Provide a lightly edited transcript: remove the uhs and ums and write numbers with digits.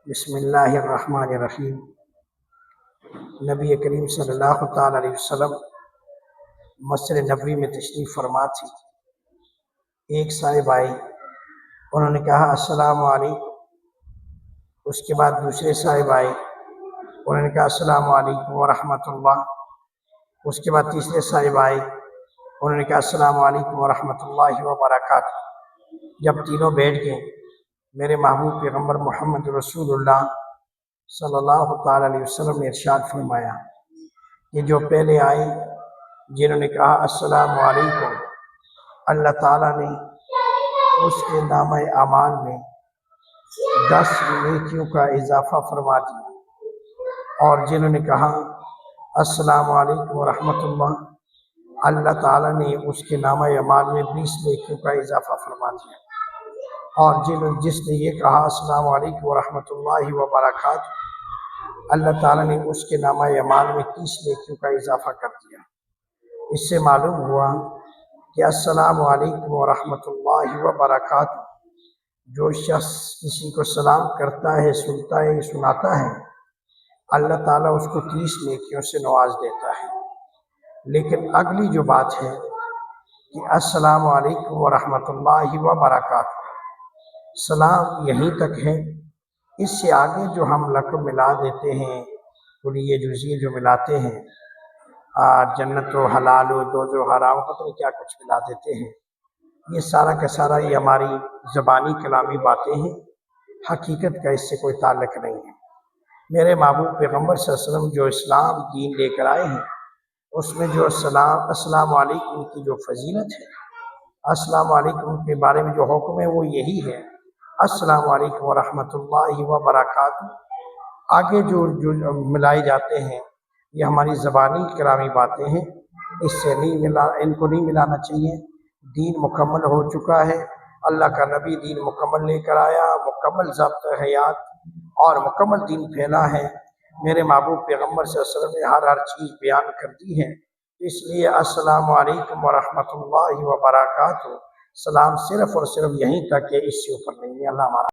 بسم اللہ الرحمن الرحیم۔ نبی کریم صلی اللہ تعالیٰ علیہ وسلم مسجد نبوی میں تشریف فرما تھی۔ ایک صاحب آئے، انہوں نے کہا السلام علیکم۔ اس کے بعد دوسرے صاحب آئے، انہوں نے کہا السلام علیکم ورحمۃ اللہ۔ اس کے بعد تیسرے صاحب آئے، انہوں نے کہا السلام علیکم ورحمۃ اللہ وبرکاتہ۔ جب تینوں بیٹھ گئے، میرے محبوب پیغمبر محمد رسول اللہ صلی اللہ تعالیٰ علیہ وسلم نے ارشاد فرمایا کہ جو پہلے آئے جنہوں نے کہا السلام علیکم، اللہ تعالیٰ نے اس کے نامہ اعمال میں 10 نیکیوں کا اضافہ فرما دیا، اور جنہوں نے کہا السلام علیکم ورحمۃ اللہ، اللہ تعالیٰ نے اس کے نامہ اعمال میں 20 نیکیوں کا اضافہ فرما دیا، اور جس نے یہ کہا السلام علیکم ورحمۃ اللہ وبرکاتہ، اللہ تعالیٰ نے اس کے نامہ اعمال میں 30 نیکیوں کا اضافہ کر دیا۔ اس سے معلوم ہوا کہ السلام علیکم ورحمۃ اللہ وبرکاتہ جو شخص کسی کو سلام کرتا ہے، سنتا ہے، سناتا ہے، اللہ تعالیٰ اس کو 30 نیکیوں سے نواز دیتا ہے۔ لیکن اگلی جو بات ہے کہ السلام علیکم ورحمۃ اللہ وبرکاتہ، سلام یہیں تک ہے، اس سے آگے جو ہم لقب ملا دیتے ہیں، کلیہ جزیہ جو ملاتے ہیں، جنت و حلال و دوزخ و حرام، پتہ نہیں کیا کچھ ملا دیتے ہیں، یہ سارا کا سارا یہ ہماری زبانی کلامی باتیں ہیں، حقیقت کا اس سے کوئی تعلق نہیں ہے۔ میرے محبوب پیغمبر صلی اللہ علیہ وسلم جو اسلام دین لے کر آئے ہیں، اس میں جو السلام علیکم کی جو فضیلت ہے، السلام علیکم کے بارے میں جو حکم ہے وہ یہی ہے، السلام علیکم ورحمۃ اللہ وبرکاتہ۔ آگے جو ملائے جاتے ہیں یہ ہماری زبانی کلامی باتیں ہیں، اس سے ان کو نہیں ملانا چاہیے۔ دین مکمل ہو چکا ہے، اللہ کا نبی دین مکمل لے کر آیا، مکمل ضابط حیات اور مکمل دین پھیلا ہے۔ میرے محبوب پیغمبر صلی اللہ علیہ وسلم نے ہر چیز بیان کر دی ہے، اس لیے السلام علیکم ورحمۃ اللہ وبرکاتہ، سلام صرف اور صرف یہیں تک ہے، اس سے اوپر نہیں ہے۔ اللہ ہمارا